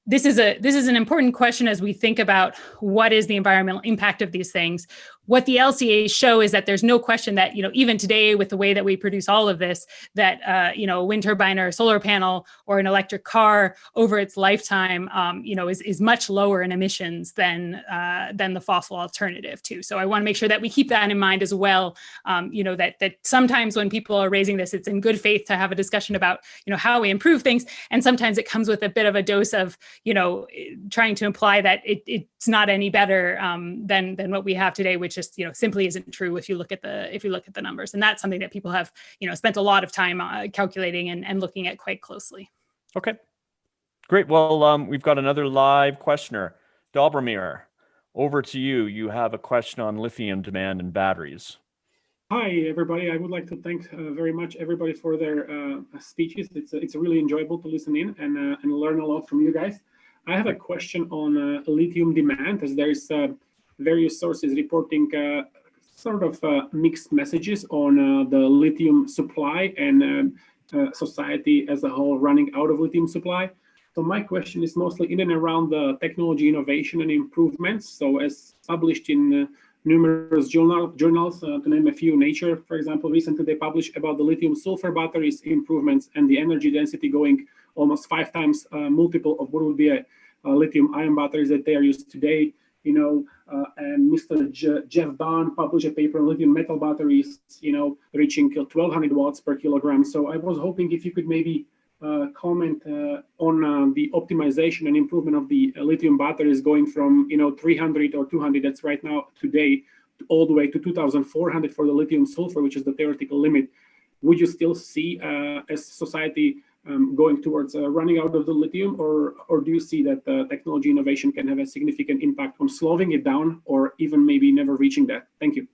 this is an important question as we think about what is the environmental impact of these things. What the LCAs show is that there's no question that, even today with the way that we produce all of this, that, a wind turbine or a solar panel or an electric car over its lifetime, is much lower in emissions than the fossil alternative too. So I want to make sure that we keep that in mind as well. That sometimes when people are raising this, it's in good faith to have a discussion about, how we improve things. And sometimes it comes with a bit of a dose of, trying to imply that it's not any better than what we have today, which just simply isn't true if you look at the numbers. And that's something that people have spent a lot of time calculating and looking at quite closely. Okay, great. Well, we've got another live questioner. Dobromir, over to you. You have a question on lithium demand and batteries. Hi, everybody. I would like to thank very much everybody for their speeches. It's really enjoyable to listen in and learn a lot from you guys. I have a question on lithium demand, as there's various sources reporting sort of mixed messages on the lithium supply and society as a whole running out of lithium supply. So my question is mostly in and around the technology innovation and improvements. So as published in numerous journals, to name a few, Nature, for example, recently they published about the lithium sulfur batteries improvements and the energy density going almost 5 times multiple of what would be a lithium ion batteries that they are used today. And Mr. Jeff Bond published a paper on lithium metal batteries, reaching 1,200 watts per kilogram. So I was hoping if you could maybe comment on the optimization and improvement of the lithium batteries going from 300 or 200 that's right now today all the way to 2,400 for the lithium sulfur, which is the theoretical limit. Would you still see as society going towards running out of the lithium, or do you see that technology innovation can have a significant impact on slowing it down or even maybe never reaching that? Thank you.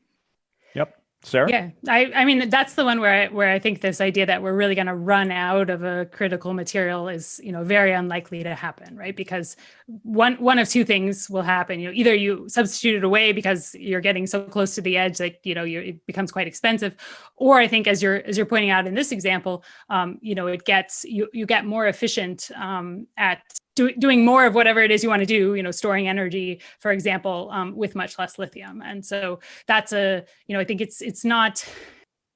Yep. Sara? Yeah, I mean, that's the one where I think this idea that we're really going to run out of a critical material is, very unlikely to happen, right? Because one of two things will happen. Either you substitute it away because you're getting so close to the edge that it becomes quite expensive, or I think as you're pointing out in this example, it gets you get more efficient at doing more of whatever it is you want to do, storing energy, for example, with much less lithium. And so that's I think it's not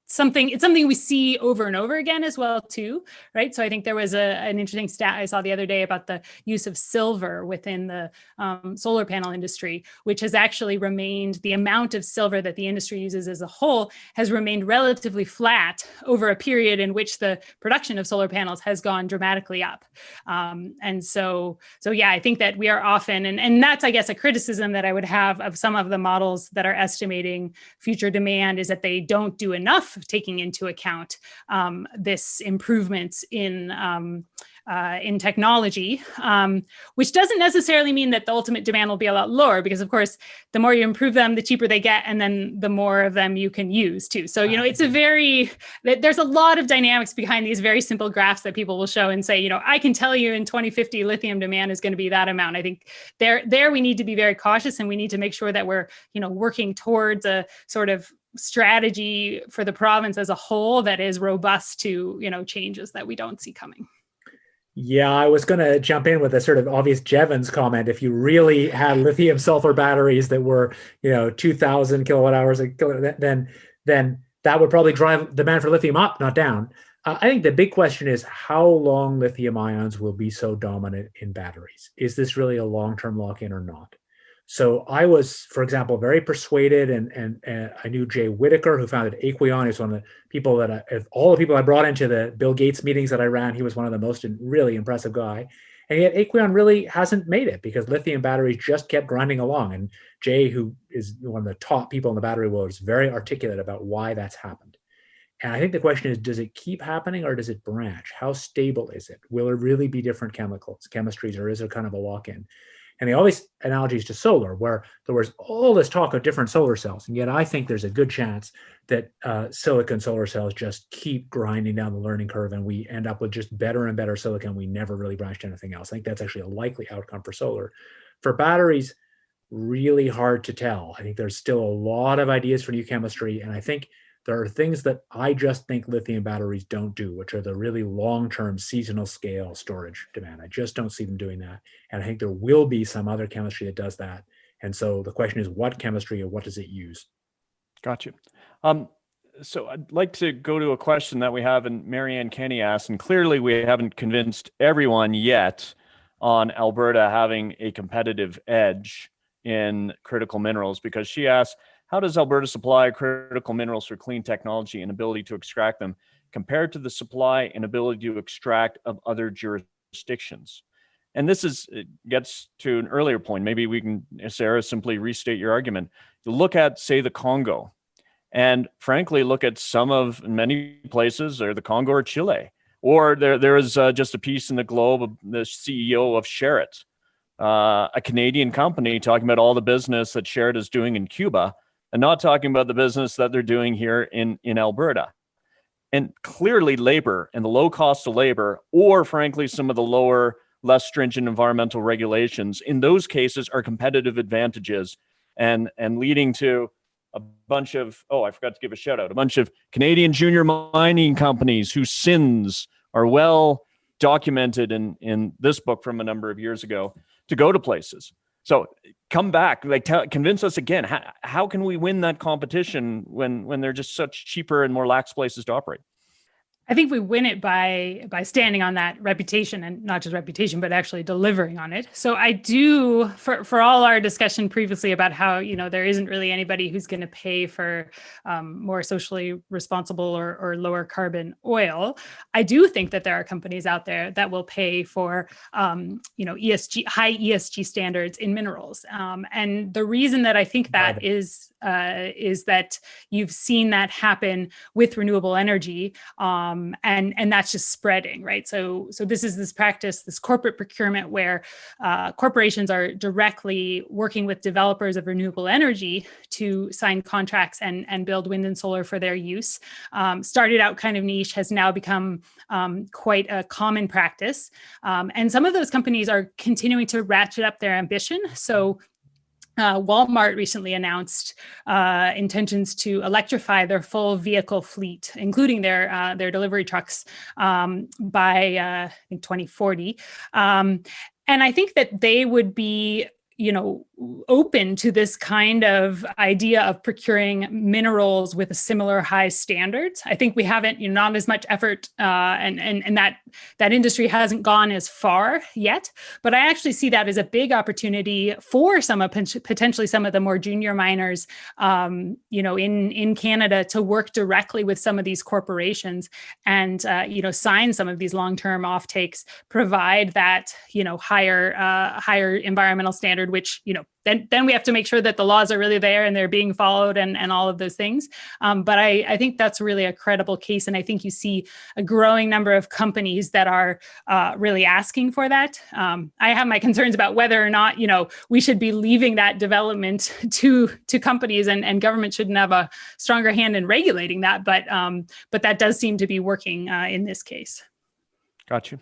something we see over and over again as well too, right? So I think there was an interesting stat I saw the other day about the use of silver within the solar panel industry, which has actually remained, the amount of silver that the industry uses as a whole has remained relatively flat over a period in which the production of solar panels has gone dramatically up. And so yeah, I think that we are often, and that's, I guess, a criticism that I would have of some of the models that are estimating future demand, is that they don't do enough enough of taking into account this improvements in technology, which doesn't necessarily mean that the ultimate demand will be a lot lower, because of course, the more you improve them, the cheaper they get, and then the more of them you can use too. So, there's a lot of dynamics behind these very simple graphs that people will show and say, I can tell you in 2050, lithium demand is going to be that amount. I think there we need to be very cautious, and we need to make sure that we're, working towards a sort of strategy for the province as a whole that is robust to, changes that we don't see coming. Yeah, I was going to jump in with a sort of obvious Jevons comment. If you really had lithium sulfur batteries that were, 2,000 kilowatt hours, then that would probably drive demand for lithium up, not down. I think the big question is how long lithium ions will be so dominant in batteries. Is this really a long-term lock-in or not? So I was, for example, very persuaded, and I knew Jay Whittaker, who founded Aquion. He's one of the people of all the people I brought into the Bill Gates meetings that I ran, he was one of the most really impressive guy. And yet Aquion really hasn't made it because lithium batteries just kept grinding along. And Jay, who is one of the top people in the battery world, is very articulate about why that's happened. And I think the question is, does it keep happening or does it branch? How stable is it? Will there really be different chemistries, or is there kind of a lock-in? And the obvious analogies to solar, where there was all this talk of different solar cells. And yet I think there's a good chance that silicon solar cells just keep grinding down the learning curve, and we end up with just better and better silicon. We never really branch to anything else. I think that's actually a likely outcome for solar. For batteries, really hard to tell. I think there's still a lot of ideas for new chemistry. And I think there are things that I just think lithium batteries don't do, which are the really long-term seasonal scale storage demand. I just don't see them doing that. And I think there will be some other chemistry that does that. And so the question is, what chemistry or what does it use? Gotcha. So I'd like to go to a question that we have, and Marianne Kenny asked, and clearly we haven't convinced everyone yet on Alberta having a competitive edge in critical minerals, because she asked, how does Alberta supply critical minerals for clean technology and ability to extract them compared to the supply and ability to extract of other jurisdictions? And this gets to an earlier point. Maybe we can, Sara, simply restate your argument. You look at, say, the Congo, and frankly, look at many places, or the Congo or Chile, or there is just a piece in the Globe of the CEO of Sherritt, a Canadian company, talking about all the business that Sherritt is doing in Cuba, and not talking about the business that they're doing here in Alberta. And clearly labor and the low cost of labor, or frankly, some of the lower, less stringent environmental regulations, in those cases are competitive advantages and leading to a bunch of, I forgot to give a shout out, a bunch of Canadian junior mining companies whose sins are well documented in this book from a number of years ago, to go to places. So come back, convince us again. How can we win that competition when they're just such cheaper and more lax places to operate? I think we win it by standing on that reputation, and not just reputation, but actually delivering on it. So I do, for all our discussion previously about how, there isn't really anybody who's going to pay for more socially responsible or lower carbon oil. I do think that there are companies out there that will pay for, ESG, high ESG standards in minerals. And the reason that I think that is that you've seen that happen with renewable energy. And that's just spreading, right? So this is this practice, this corporate procurement, where corporations are directly working with developers of renewable energy to sign contracts and build wind and solar for their use. Started out kind of niche, has now become quite a common practice. And some of those companies are continuing to ratchet up their ambition. So Walmart recently announced intentions to electrify their full vehicle fleet, including their delivery trucks, by I think 2040. And I think that they would be, open to this kind of idea of procuring minerals with a similar high standards. I think we haven't, not as much effort, and that industry hasn't gone as far yet. But I actually see that as a big opportunity for potentially some of the more junior miners, in Canada, to work directly with some of these corporations and sign some of these long-term offtakes, provide that higher environmental standards standard, which, then we have to make sure that the laws are really there and they're being followed and all of those things. But I think that's really a credible case. And I think you see a growing number of companies that are really asking for that. I have my concerns about whether or not, we should be leaving that development to companies, and government shouldn't have a stronger hand in regulating that. But that does seem to be working in this case. Got you.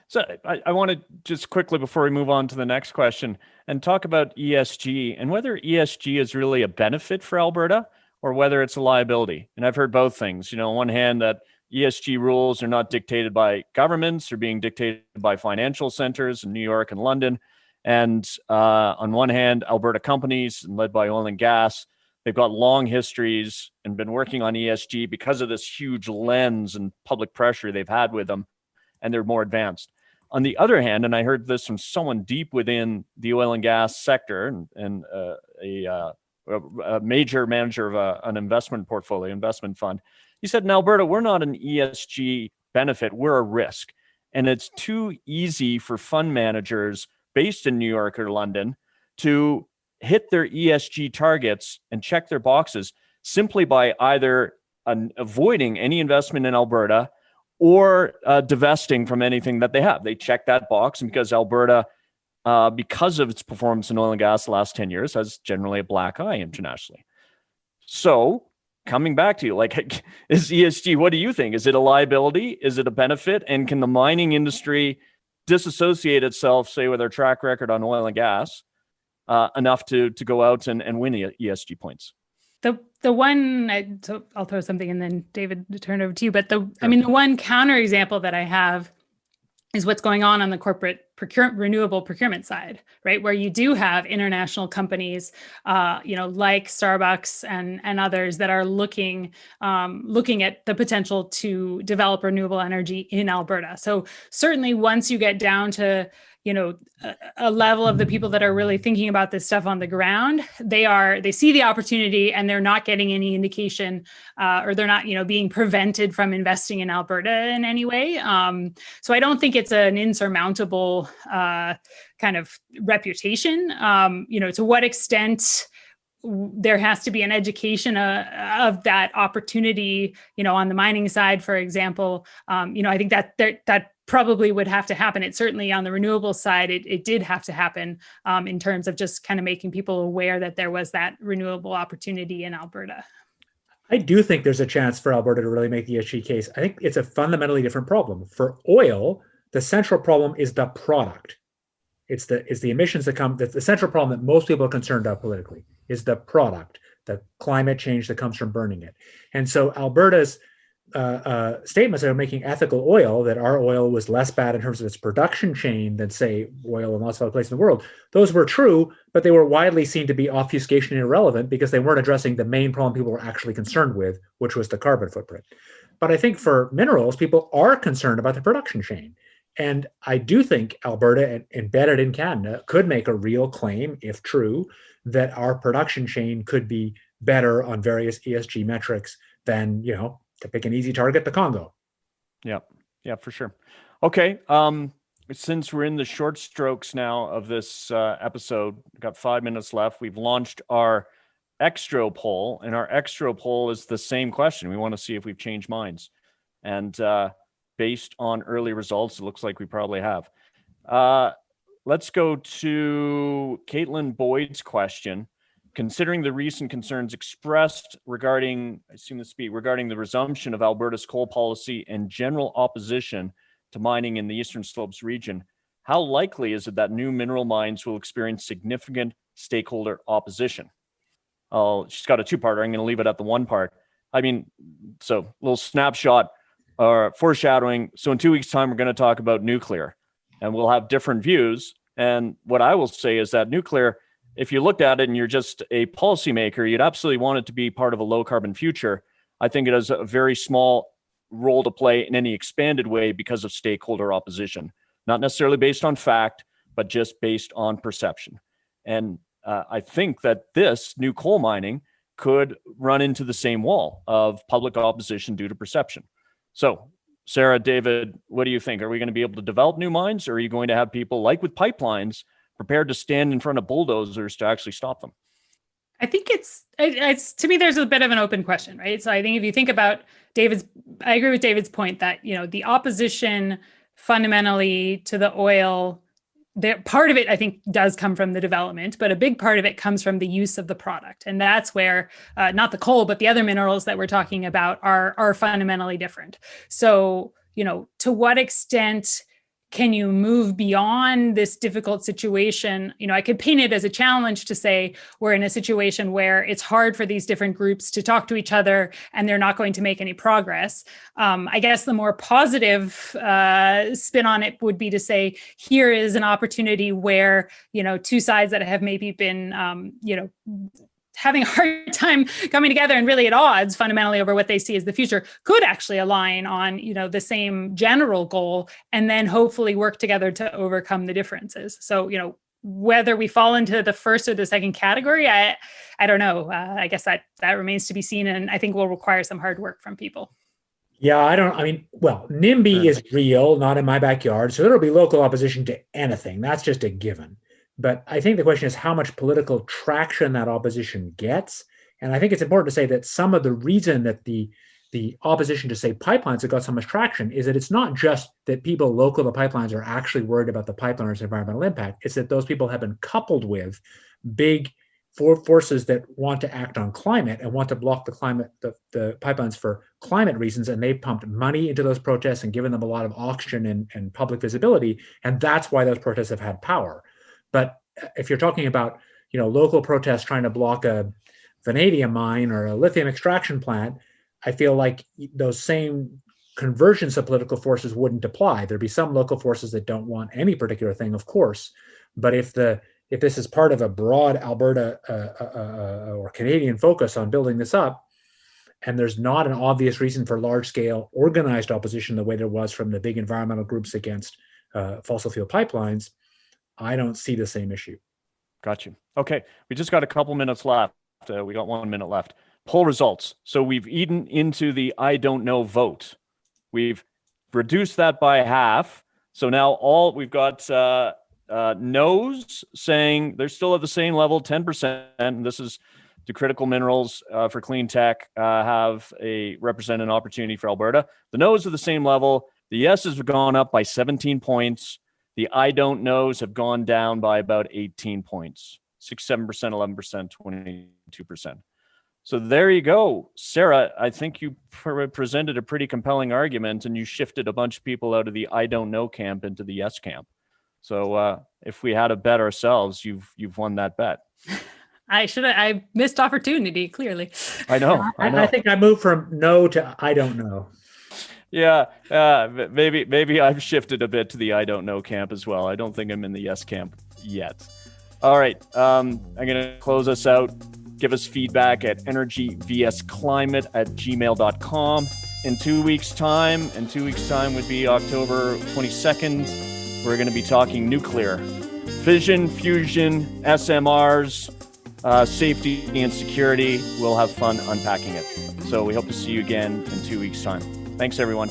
So I want to just quickly, before we move on to the next question, and talk about ESG and whether ESG is really a benefit for Alberta or whether it's a liability. And I've heard both things. On one hand, that ESG rules are not dictated by governments, they're being dictated by financial centers in New York and London. And on one hand, Alberta companies, led by oil and gas, they've got long histories and been working on ESG because of this huge lens and public pressure they've had with them, and they're more advanced. On the other hand, and I heard this from someone deep within the oil and gas sector and a major manager of an investment portfolio, investment fund, he said, in Alberta, we're not an ESG benefit, we're a risk. And it's too easy for fund managers based in New York or London to hit their ESG targets and check their boxes simply by either avoiding any investment in Alberta or divesting from anything that they have. They check that box, and because Alberta, because of its performance in oil and gas the last 10 years, has generally a black eye internationally. So coming back to you, is ESG, what do you think? Is it a liability? Is it a benefit? And can the mining industry disassociate itself, say, with our track record on oil and gas, enough to go out and win ESG points? The one, so I'll throw something and then David, to turn it over to you. But the one counter example that I have is what's going on the corporate renewable procurement side, right? Where you do have international companies, like Starbucks and others that are looking at the potential to develop renewable energy in Alberta. So certainly once you get down to a level of the people that are really thinking about this stuff on the ground, they see the opportunity and they're not getting any indication, or they're not, being prevented from investing in Alberta in any way. So I don't think it's an insurmountable kind of reputation. To what extent there has to be an education of that opportunity, on the mining side, for example. I think that probably would have to happen. It certainly on the renewable side, it did have to happen in terms of just kind of making people aware that there was that renewable opportunity in Alberta. I do think there's a chance for Alberta to really make the ESG case. I think it's a fundamentally different problem. For oil, the central problem is the product. It's the emissions that come. The central problem that most people are concerned about politically is the product, the climate change that comes from burning it. And so Alberta's statements that are making ethical oil, that our oil was less bad in terms of its production chain than, say, oil in lots of other places in the world, those were true, but they were widely seen to be obfuscation and irrelevant because they weren't addressing the main problem people were actually concerned with, which was the carbon footprint. But I think for minerals, people are concerned about the production chain. And I do think Alberta, embedded in Canada, could make a real claim, if true, that our production chain could be better on various ESG metrics than, to pick an easy target, the Congo. Yeah, for sure. Okay. Since we're in the short strokes now of this episode, we've got 5 minutes left. We've launched our extra poll, and our extra poll is the same question. We want to see if we've changed minds. And based on early results, it looks like we probably have. Let's go to Caitlin Boyd's question. Considering the recent concerns expressed regarding the resumption of Alberta's coal policy and general opposition to mining in the Eastern Slopes region, how likely is it that new mineral mines will experience significant stakeholder opposition? She's got a two-parter. I'm going to leave it at the one part. So a little snapshot or foreshadowing. So in 2 weeks' time, we're going to talk about nuclear, and we'll have different views. And what I will say is that nuclear, if you looked at it and you're just a policymaker, you'd absolutely want it to be part of a low carbon future. I think it has a very small role to play in any expanded way because of stakeholder opposition, not necessarily based on fact, but just based on perception. And I think that this new coal mining could run into the same wall of public opposition due to perception. So, Sara, David, what do you think? Are we going to be able to develop new mines, or are you going to have people, like with pipelines, prepared to stand in front of bulldozers to actually stop them? I think it's to me, there's a bit of an open question, right? So I think if you think about I agree with David's point that, the opposition fundamentally to the oil, part of it, I think, does come from the development, but a big part of it comes from the use of the product. And that's where not the coal, but the other minerals that we're talking about are fundamentally different. So, to what extent can you move beyond this difficult situation? I could paint it as a challenge to say we're in a situation where it's hard for these different groups to talk to each other and they're not going to make any progress. I guess the more positive spin on it would be to say, here is an opportunity where, two sides that have maybe been, having a hard time coming together and really at odds fundamentally over what they see as the future could actually align on, the same general goal and then hopefully work together to overcome the differences. So, whether we fall into the first or the second category, I don't know. I guess that remains to be seen, and I think will require some hard work from people. Yeah, NIMBY is real, not in my backyard. So there'll be local opposition to anything. That's just a given. But I think the question is how much political traction that opposition gets. And I think it's important to say that some of the reason that the opposition to, say, pipelines have got so much traction is that it's not just that people local to pipelines are actually worried about the pipeline's environmental impact. It's that those people have been coupled with big forces that want to act on climate and want to block the pipelines for climate reasons. And they've pumped money into those protests and given them a lot of oxygen and public visibility. And that's why those protests have had power. But if you're talking about, local protests trying to block a vanadium mine or a lithium extraction plant, I feel like those same convergence of political forces wouldn't apply. There'd be some local forces that don't want any particular thing, of course. But if this is part of a broad Alberta or Canadian focus on building this up, and there's not an obvious reason for large-scale organized opposition the way there was from the big environmental groups against fossil fuel pipelines, I don't see the same issue. Got you. Okay. We just got a couple minutes left. We got 1 minute left. Poll results. So we've eaten into the I don't know vote. We've reduced that by half. So now we've got no's saying they're still at the same level, 10%. And this is do critical minerals for clean tech represent an opportunity for Alberta? The no's are the same level. The yeses have gone up by 17 points. The I don't knows have gone down by about 18 points, 6, 7%, 11%, 22%. So there you go. Sara, I think you presented a pretty compelling argument and you shifted a bunch of people out of the I don't know camp into the yes camp. So if we had a bet ourselves, you've won that bet. I missed opportunity, clearly. I know. I think I moved from no to I don't know. Yeah, maybe I've shifted a bit to the I don't know camp as well. I don't think I'm in the yes camp yet. All right, I'm going to close us out. Give us feedback at energyvsclimate@gmail.com. In 2 weeks' time, would be October 22nd, we're going to be talking nuclear. Fission, fusion, SMRs, safety and security. We'll have fun unpacking it. So we hope to see you again in 2 weeks' time. Thanks, everyone.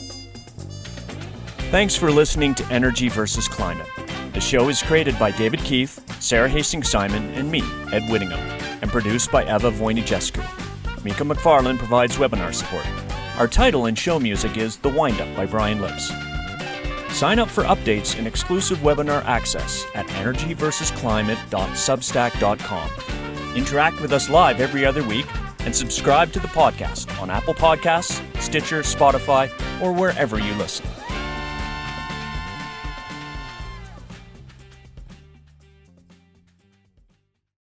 Thanks for listening to Energy versus Climate. The show is created by David Keith, Sara Hastings-Simon, and me, Ed Whittingham, and produced by Eva Wojnicescu. Mika McFarlane provides webinar support. Our title and show music is The Wind-Up by Brian Lips. Sign up for updates and exclusive webinar access at energyversusclimate.substack.com. Interact with us live every other week and subscribe to the podcast on Apple Podcasts, Stitcher, Spotify, or wherever you listen.